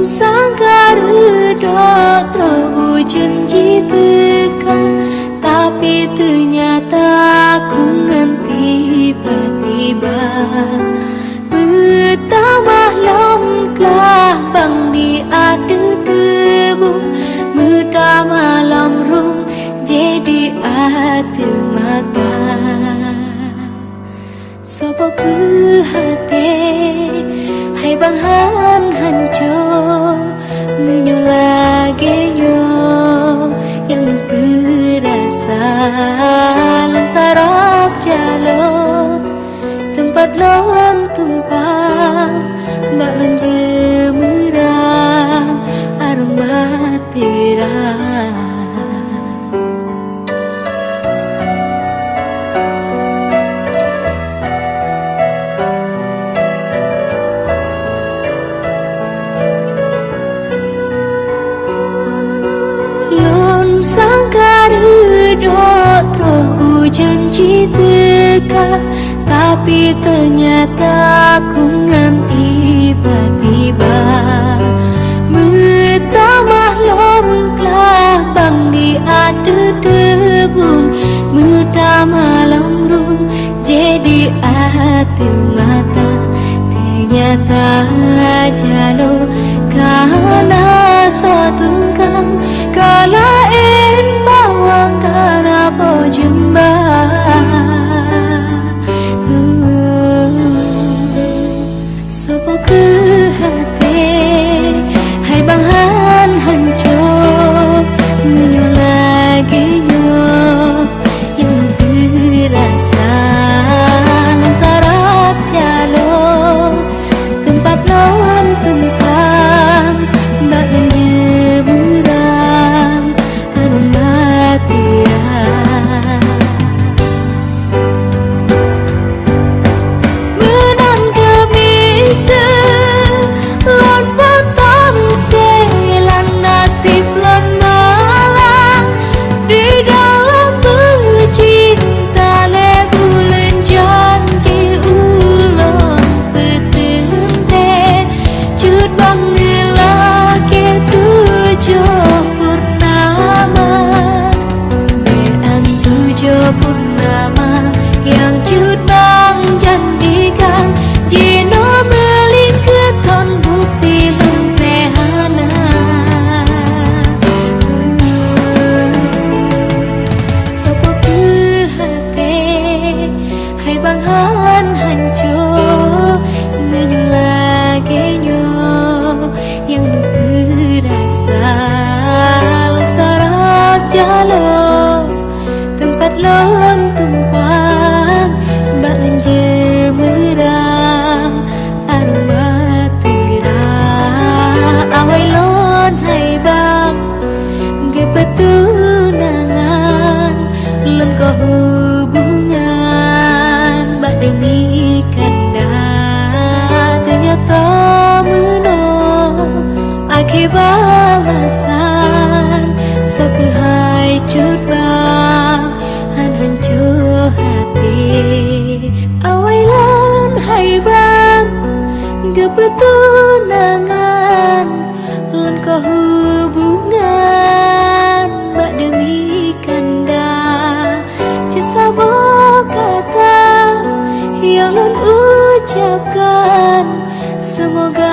sangka redha janji tekan, tapi ternyata ku nganti tiba-tiba. Bertambah lomklah bang di ada debu, bertambah rom jadi ate mata. Sopo ke hati, hai bang hancur menyolagenyo yang berasa sarap jalo tempat lon tumpang mbak menjemerang aroma tirang. Janji teka, tapi ternyata ku nganti tiba-tiba. Bertambah lomklah bang di ada debun, bertambah lomrum jadi ate mata. Ternyata jalo karena satungkang kalain bawang karena pojembang. Sopo ke hati, hai bang hancur menyolagenyo yang berasa sarap jalo tempat lon tumpang mbak menjemerang aroma tirang. Menang kemise lon potong selan nasib lon malang di dalam bercinta lebulan janji ulon petente cut bang lelaki tujuh purnama bean tujuh purnama yang cut bang janjikan jino beli keton bukti lentehana. Sopo ke hati, hai bang hancur menyolagenyo yang berasa sarap jalo tempat lon tumpang mbak menjemerang aroma tirang. Awai lon hai bang gepetunangan lon ko hubungan mbak demi kanda. Ternyata ake balasan so ke hai cut bang hancur hati. Awai lon hai bang gepetunangan lon ko hubungan mbak demi kanda. Cisabo kata yang lon ucapkan semoga